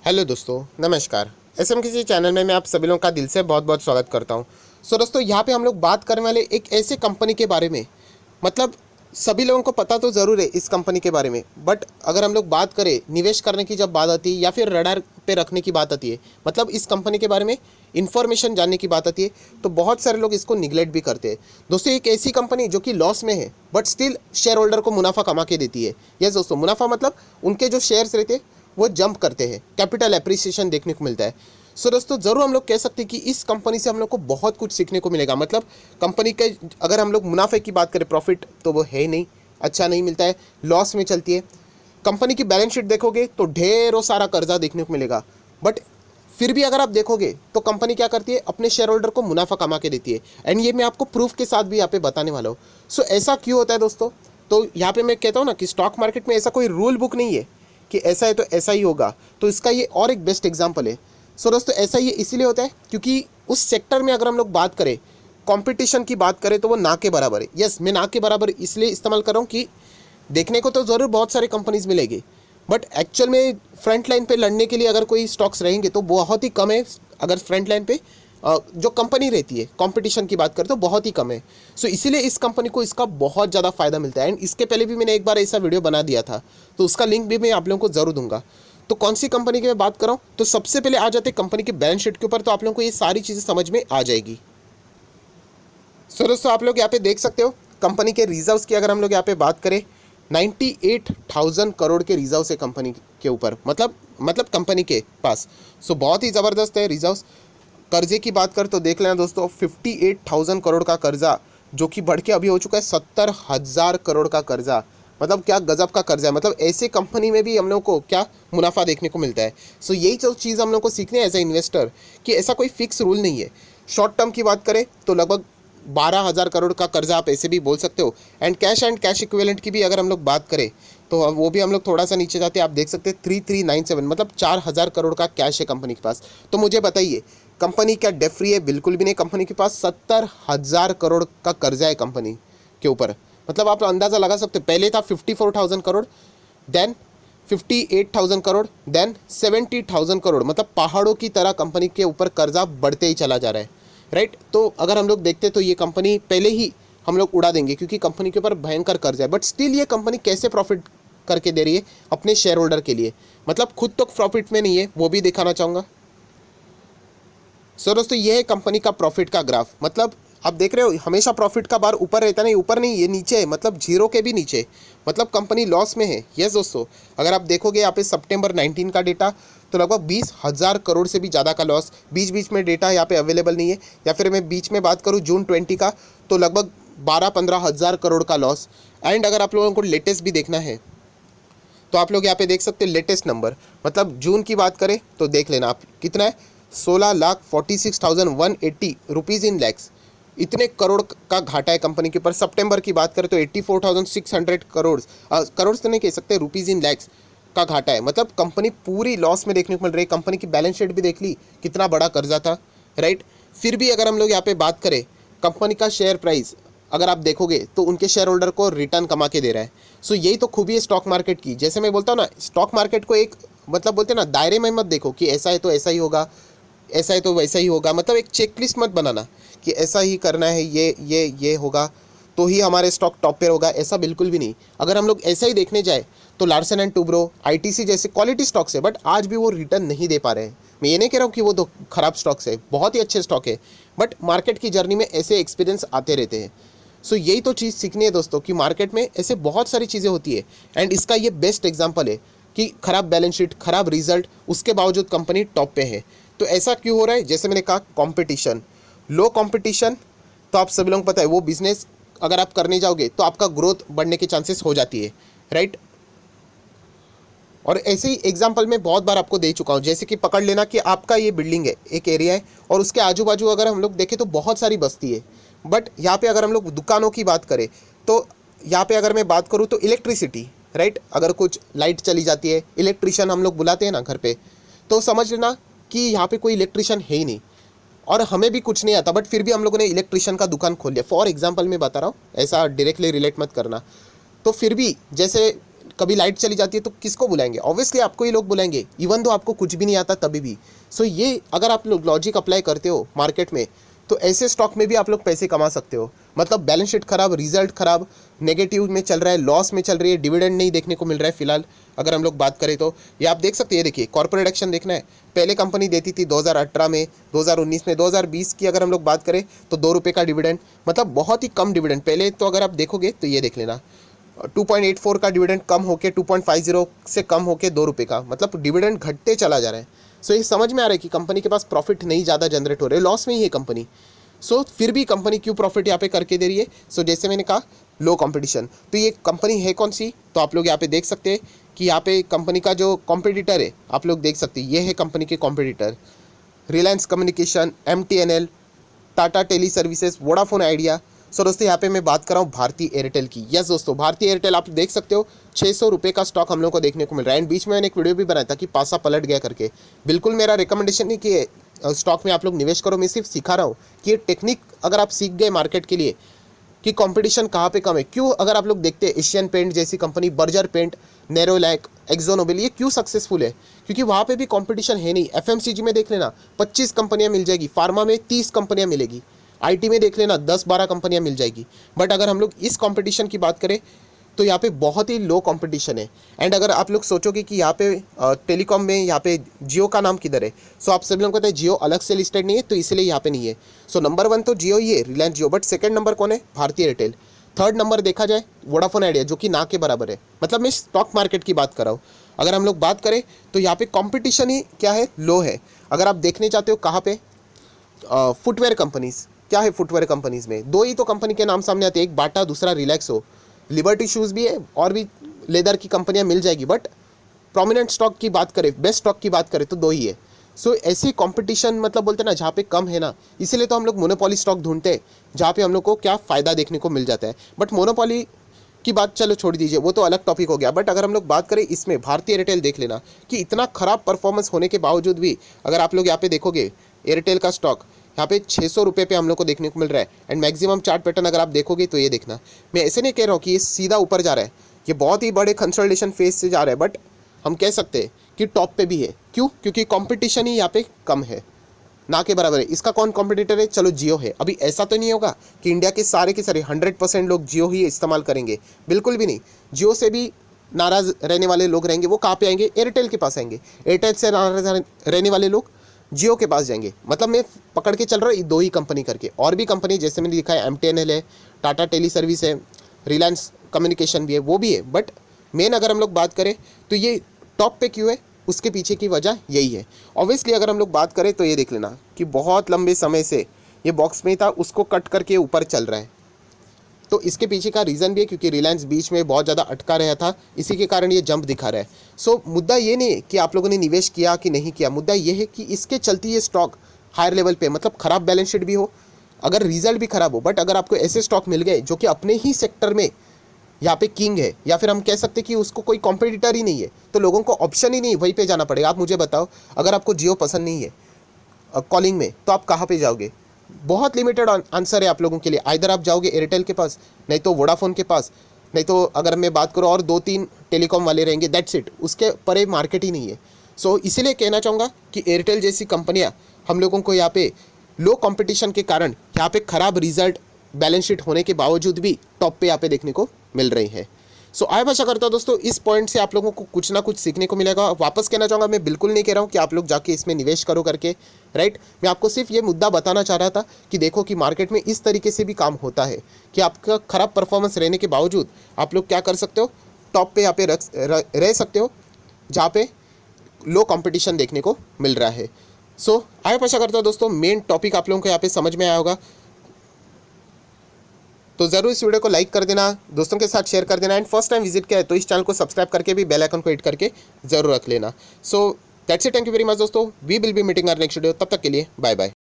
Hello दोस्तों, नमस्कार। SMKC channel में मैं आप सभी लोगों का दिल से बहुत बहुत स्वागत करता हूं। दोस्तों, यहाँ पे हम लोग बात करने वाले एक ऐसे कंपनी के बारे में, मतलब सभी लोगों को पता तो ज़रूर है इस कंपनी के बारे में, बट अगर हम लोग बात करें निवेश करने की जब बात आती है या फिर रडार पे रखने की बात आती है, मतलब इस कंपनी के बारे में इन्फॉर्मेशन जानने की बात आती है, तो बहुत सारे लोग इसको निगलेक्ट भी करते हैं। दोस्तों, एक ऐसी कंपनी जो कि लॉस में है बट स्टिल शेयर होल्डर को मुनाफा कमा के देती है। यस दोस्तों, मुनाफा मतलब उनके जो शेयर्स रहते हैं वो जंप करते हैं, कैपिटल एप्रिसिएशन देखने को मिलता है। दोस्तों, ज़रूर हम लोग कह सकते हैं कि इस कंपनी से हम लोग को बहुत कुछ सीखने को मिलेगा। मतलब कंपनी के अगर हम लोग मुनाफे की बात करें, प्रॉफिट तो वो है नहीं, अच्छा नहीं मिलता है, लॉस में चलती है। कंपनी की बैलेंस शीट देखोगे तो ढेरों सारा कर्जा देखने को मिलेगा, बट फिर भी अगर आप देखोगे तो कंपनी क्या करती है, अपने शेयर होल्डर को मुनाफा कमा के देती है। एंड ये मैं आपको प्रूफ के साथ भी यहाँ पे बताने वाला हूँ। ऐसा क्यों होता है दोस्तों? तो यहाँ पे मैं कहता हूँ ना कि स्टॉक मार्केट में ऐसा कोई रूल बुक नहीं है कि ऐसा है तो ऐसा ही होगा। तो इसका ये और एक बेस्ट एग्जांपल है। दोस्तों, ऐसा ये इसीलिए होता है क्योंकि उस सेक्टर में अगर हम लोग बात करें, कंपटीशन की बात करें, तो वो ना के बराबर है। यस, मैं ना के बराबर इसलिए इस्तेमाल कर रहा हूँ कि देखने को तो ज़रूर बहुत सारे कंपनीज मिलेगी, बट एक्चुअल में फ्रंट लाइन पे लड़ने के लिए अगर कोई स्टॉक्स रहेंगे तो बहुत ही कम है। अगर फ्रंट लाइन पे जो कंपनी रहती है, कंपटीशन की बात करें तो बहुत ही कम है। इसीलिए इस कंपनी को इसका बहुत ज़्यादा फायदा मिलता है। एंड इसके पहले भी मैंने एक बार ऐसा वीडियो बना दिया था, तो उसका लिंक भी मैं आप लोगों को ज़रूर दूंगा। तो कौन सी कंपनी की मैं बात कर रहा हूँ, तो सबसे पहले आ जाते कंपनी की बैलेंस शीट के ऊपर, तो आप लोगों को ये सारी चीज़ें समझ में आ जाएगी। दोस्तों, आप लोग यहाँ पे देख सकते हो कंपनी के रिजर्व्स की अगर हम लोग यहाँ पे बात करें, 98,000 करोड़ के रिजर्व्स है कंपनी के ऊपर, मतलब कंपनी के पास। बहुत ही ज़बरदस्त है रिजर्व्स। कर्जे की बात कर तो देख लेना दोस्तों, 58,000 करोड़ का कर्जा, जो कि बढ़ के अभी हो चुका है 70,000 करोड़ का कर्जा। मतलब क्या गजब का कर्जा है। मतलब ऐसे कंपनी में भी हम लोग को क्या मुनाफा देखने को मिलता है। यही जो चीज़ हम लोग को सीखनी है एज ए इन्वेस्टर, कि ऐसा कोई फिक्स रूल नहीं है। शॉर्ट टर्म की बात करें तो लगभग 12,000 करोड़ का कर्जा आप ऐसे भी बोल सकते हो। एंड कैश इक्विवेलेंट की भी अगर हम लोग बात करें तो वो भी हम लोग थोड़ा सा नीचे जाते हैं, आप देख सकते हैं 3397, मतलब 4,000 करोड़ का कैश है कंपनी के पास। तो मुझे बताइए, कंपनी क्या डेट फ्री है? बिल्कुल भी नहीं। कंपनी के पास 70,000 करोड़ का कर्जा है कंपनी के ऊपर। मतलब आप अंदाज़ा लगा सकते हो, पहले था 54,000 करोड़, देन 58,000 करोड़, देन 70,000 करोड़। मतलब पहाड़ों की तरह कंपनी के ऊपर कर्जा बढ़ते ही चला जा रहा है, राइट। तो अगर हम लोग देखते तो ये कंपनी पहले ही हम लोग उड़ा देंगे क्योंकि कंपनी के ऊपर भयंकर कर्जा है, बट स्टिल ये कंपनी कैसे प्रॉफिट करके दे रही है अपने शेयर होल्डर के लिए। मतलब खुद तो प्रॉफिट में नहीं है, वो भी दिखाना चाहूँगा। दोस्तों, ये है कंपनी का प्रॉफिट का ग्राफ। मतलब आप देख रहे हो हमेशा प्रॉफिट का बार ऊपर रहता नहीं, ऊपर नहीं, ये नीचे है, मतलब जीरो के भी नीचे। मतलब कंपनी लॉस में है। यस दोस्तों, अगर आप देखोगे यहाँ पे सितंबर 19 का डेटा, तो लगभग 20,000 करोड़ से भी ज़्यादा का लॉस। बीच बीच में डेटा यहाँ पे अवेलेबल नहीं है, या फिर मैं बीच में बात करूँ जून 20 का, तो लगभग 12-15 हज़ार करोड़ का लॉस। एंड अगर आप लोगों को लेटेस्ट भी देखना है तो आप लोग यहाँ पे देख सकते हैं लेटेस्ट नंबर, मतलब जून की बात करें तो देख लेना आप कितना है, 16,46,180 रुपीज़ इन लैक्स। इतने करोड़ का घाटा है कंपनी के ऊपर। सितंबर की बात करें तो 84,600 करोड़, करोड़ तो नहीं कह सकते, रुपीज़ इन लैक्स का घाटा है। मतलब कंपनी पूरी लॉस में देखने को मिल रही है। कंपनी की बैलेंस शीट भी देख ली, कितना बड़ा कर्जा था, राइट। फिर भी अगर हम लोग यहाँ पे बात करें, कंपनी का शेयर प्राइस अगर आप देखोगे तो उनके शेयर होल्डर को रिटर्न कमा के दे रहा है। यही तो खूबी है स्टॉक मार्केट की। जैसे मैं बोलता हूँ ना, स्टॉक मार्केट को एक, मतलब बोलते हैं ना, दायरे में मत देखो कि ऐसा है तो ऐसा ही होगा, ऐसा है तो वैसा ही होगा। मतलब एक चेकलिस्ट मत बनाना कि ऐसा ही करना है, ये होगा तो ही हमारे स्टॉक टॉप पे होगा, ऐसा बिल्कुल भी नहीं। अगर हम लोग ऐसा ही देखने जाए तो लार्सन एंड टूब्रो, आईटीसी जैसे क्वालिटी स्टॉक्स है, बट आज भी वो रिटर्न नहीं दे पा रहे हैं। मैं ये नहीं कह रहा हूँ कि वो तो खराब स्टॉक्स है, बहुत ही अच्छे स्टॉक है, बट मार्केट की जर्नी में ऐसे एक्सपीरियंस आते रहते हैं। यही तो चीज़ सीखनी है दोस्तों, कि मार्केट में ऐसे बहुत सारी चीज़ें होती है। एंड इसका ये बेस्ट एग्जांपल है कि खराब बैलेंस शीट, खराब रिजल्ट, उसके बावजूद कंपनी टॉप पे है। तो ऐसा क्यों हो रहा है? जैसे मैंने कहा, कंपटीशन, लो कंपटीशन। तो आप सभी लोगों को पता है वो बिजनेस अगर आप करने जाओगे तो आपका ग्रोथ बढ़ने के चांसेस हो जाती है, राइट। और ऐसे ही एग्जाम्पल मैं बहुत बार आपको दे चुका हूँ। जैसे कि पकड़ लेना कि आपका ये बिल्डिंग है, एक एरिया है, और उसके आजू बाजू अगर हम लोग देखें तो बहुत सारी बस्ती है। बट यहाँ पे अगर हम लोग दुकानों की बात करें तो यहाँ पे अगर मैं बात करूँ तो इलेक्ट्रिसिटी, राइट, अगर कुछ लाइट चली जाती है, इलेक्ट्रिशियन हम लोग बुलाते हैं ना घर पे, तो समझ लेना कि यहाँ पे कोई इलेक्ट्रिशियन है ही नहीं, और हमें भी कुछ नहीं आता, बट फिर भी हम लोगों ने इलेक्ट्रिशियन का दुकान खोल लिया। फॉर एग्जाम्पल मैं बता रहा हूँ, ऐसा डायरेक्टली रिलेट मत करना। तो फिर भी जैसे कभी लाइट चली जाती है तो किसको बुलाएंगे? ऑब्वियसली आपको ही लोग बुलाएंगे, इवन दो आपको कुछ भी नहीं आता तभी भी। सो ये अगर आप लोग लॉजिक अप्लाई करते हो मार्केट में तो ऐसे स्टॉक में भी आप लोग पैसे कमा सकते हो। मतलब बैलेंस शीट खराब, रिजल्ट खराब, नेगेटिव में चल रहा है, लॉस में चल रही है, डिविडेंड नहीं देखने को मिल रहा है फिलहाल अगर हम लोग बात करें तो। ये आप देख सकते हैं, देखिए कॉर्पोरेट एक्शन देखना है, पहले कंपनी देती थी 2018 में, 2019 में, 2020 की अगर हम लोग बात करें तो 2 रुपये का डिविडेंड, मतलब बहुत ही कम डिविडेंड। पहले तो अगर आप देखोगे तो ये देख लेना 2.84 का डिविडेंड कम होके 2.50 से कम होके 2 रुपये का, मतलब डिविडेंड घटते चला जा रहा है। सो ये समझ में आ रहा है कि कंपनी के पास प्रॉफिट नहीं ज़्यादा जनरेट हो रहे, लॉस में ही है कंपनी। सो फिर भी कंपनी क्यों प्रॉफिट यहाँ पे करके दे रही है? सो जैसे मैंने कहा लो कंपटीशन, तो ये कंपनी है कौन सी? तो आप लोग यहाँ पे देख सकते हैं कि यहाँ पे कंपनी का जो कॉम्पिटिटर है आप लोग देख सकते हैं, ये है कंपनी के competitor, Reliance communication, MTNL, Tata tele services, Vodafone idea. So दोस्तों यहाँ पे मैं बात कर रहा हूँ भारतीय एयरटेल की। यस दोस्तों, भारतीय एयरटेल आप देख सकते हो 600 रुपये का स्टॉक हम लोग को देखने को मिल रहा है। एंड बीच में मैंने एक वीडियो भी बनाया था कि पासा पलट गया करके। बिल्कुल मेरा रिकमेंडेशन नहीं कि स्टॉक में आप लोग निवेश करो, मैं सिर्फ सिखा रहा हूँ कि ये टेक्निक अगर आप सीख गए मार्केट के लिए कि कंपटीशन कहाँ पे कम है, क्यों अगर आप लोग देखते हैं एशियन पेंट जैसी कंपनी, बर्जर पेंट, नेरोलैक, एक्सोनोबिल, ये क्यों सक्सेसफुल है? क्योंकि वहाँ पे भी कंपटीशन है नहीं। FMCG में देख लेना 25 कंपनियाँ मिल जाएगी, फार्मा में 30 कंपनियाँ मिलेगी, IT में देख लेना 10-12 कंपनियाँ मिल जाएगी। बट अगर हम लोग इस कंपटीशन की बात करें तो यहाँ पे बहुत ही लो कंपटीशन है। एंड अगर आप लोग सोचोगे कि यहाँ पे टेलीकॉम में यहाँ पे जियो का नाम किधर है, सो आप सभी लोगों को पता है जियो अलग से लिस्टेड नहीं है, तो इसलिए यहाँ पे नहीं है। सो नंबर 1 तो जियो ही है, रिलायंस जियो, बट सेकंड नंबर कौन है? भारतीय एयरटेल। थर्ड नंबर देखा जाए वोडाफोन आइडिया, जो कि ना के बराबर है। मतलब मैं स्टॉक मार्केट की बात कर रहा हूँ। अगर हम लोग बात करें तो यहाँ पे कॉम्पिटिशन ही क्या है? लो है। अगर आप देखने चाहते हो कहाँ पे, फुटवेयर कंपनीज, क्या है फुटवेयर कंपनीज में? 2 ही तो कंपनी के नाम सामने आते हैं, एक बाटा, दूसरा रिलैक्सो। लिबर्टी शूज़ भी है और भी लेदर की कंपनियां मिल जाएगी, बट प्रोमिनेंट स्टॉक की बात करें, बेस्ट स्टॉक की बात करें तो 2 ही है। सो ऐसी कंपटीशन मतलब बोलते हैं ना जहाँ पे कम है ना, इसीलिए तो हम लोग मोनोपोली स्टॉक ढूंढते हैं जहाँ पे हम लोग को क्या फ़ायदा देखने को मिल जाता है। बट मोनोपोली की बात चलो छोड़ दीजिए, वो तो अलग टॉपिक हो गया। बट अगर हम लोग बात करें इसमें भारतीय एयरटेल, देख लेना कि इतना ख़राब परफॉर्मेंस होने के बावजूद भी अगर आप लोग यहाँ पे देखोगे एयरटेल का स्टॉक यहाँ पे 600 रुपये पे हम लोग को देखने को मिल रहा है। एंड मैक्सिमम चार्ट पैटर्न अगर आप देखोगे तो ये देखना, मैं ऐसे नहीं कह रहा हूँ कि ये सीधा ऊपर जा रहा है, ये बहुत ही बड़े कंसोलिडेशन फेज से जा रहा है, बट हम कह सकते हैं कि टॉप पे भी है। क्यों? क्योंकि कंपटीशन ही यहाँ पे कम है, ना के बराबर है। इसका कौन कॉम्पिटिटर है? चलो जियो है। अभी ऐसा तो नहीं होगा कि इंडिया के सारे 100% लोग जियो ही इस्तेमाल करेंगे, बिल्कुल भी नहीं। जियो से भी नाराज़ रहने वाले लोग रहेंगे, वो कहाँ पे आएंगे? एयरटेल के पास आएंगे। एयरटेल से नाराज़ रहने वाले लोग जियो के पास जाएंगे। मतलब मैं पकड़ के चल रहा हूँ 2 ही कंपनी करके, और भी कंपनी जैसे मैंने दिखा है, MTNL है, टाटा टेली सर्विस है, रिलायंस कम्युनिकेशन भी है, वो भी है। बट मेन अगर हम लोग बात करें तो ये टॉप पे क्यों है, उसके पीछे की वजह यही है। ऑब्वियसली अगर हम लोग बात करें तो ये देख लेना कि बहुत लंबे समय से ये बॉक्स में था, उसको कट करके ऊपर चल रहा है। तो इसके पीछे का रीज़न भी है क्योंकि रिलायंस बीच में बहुत ज़्यादा अटका रहा था, इसी के कारण ये जंप दिखा रहा है। सो मुद्दा ये नहीं है कि आप लोगों ने निवेश किया कि नहीं किया, मुद्दा ये है कि इसके चलती ये स्टॉक हायर लेवल पे, मतलब ख़राब बैलेंस शीट भी हो, अगर रिजल्ट भी ख़राब हो, बट अगर आपको ऐसे स्टॉक मिल गए जो कि अपने ही सेक्टर में यहाँ पे किंग है, या फिर हम कह सकते हैं कि उसको कोई कॉम्पिटिटर ही नहीं है, तो लोगों को ऑप्शन ही नहीं वहीं पे जाना पड़ेगा। आप मुझे बताओ, अगर आपको जियो पसंद नहीं है कॉलिंग में, तो आप कहाँ पे जाओगे? बहुत लिमिटेड आंसर है आप लोगों के लिए। आइदर आप जाओगे एयरटेल के पास, नहीं तो वोडाफोन के पास, नहीं तो अगर मैं बात करूँ और 2-3 टेलीकॉम वाले रहेंगे, दैट्स इट। उसके परे मार्केट ही नहीं है। सो इसीलिए कहना चाहूँगा कि एयरटेल जैसी कंपनियाँ हम लोगों को यहाँ पे लो कंपटीशन के कारण यहाँ पे ख़राब रिजल्ट, बैलेंस शीट होने के बावजूद भी टॉप पे यहाँ पे देखने को मिल रही है। सो आशा करता हूँ दोस्तों इस पॉइंट से आप लोगों को कुछ ना कुछ सीखने को मिलेगा। वापस कहना चाहूँगा, मैं बिल्कुल नहीं कह रहा हूँ कि आप लोग जाके इसमें निवेश करो करके, राइट। मैं आपको सिर्फ ये मुद्दा बताना चाह रहा था कि देखो कि मार्केट में इस तरीके से भी काम होता है कि आपका खराब परफॉर्मेंस रहने के बावजूद आप लोग क्या कर सकते हो, टॉप पे यहाँ पे रह सकते हो जहाँ पे लो कंपटीशन देखने को मिल रहा है। सो आशा करता हूँ दोस्तों मेन टॉपिक आप लोगों को यहाँ पे समझ में आया होगा। तो ज़रूर इस वीडियो को लाइक कर देना, दोस्तों के साथ शेयर कर देना, एंड फर्स्ट टाइम विजिट किया है तो इस चैनल को सब्सक्राइब करके भी बेल आइकन को हिट करके जरूर रख लेना। So that's it, thank you very much दोस्तों, we will be meeting our next video. तब तक के लिए बाय बाय।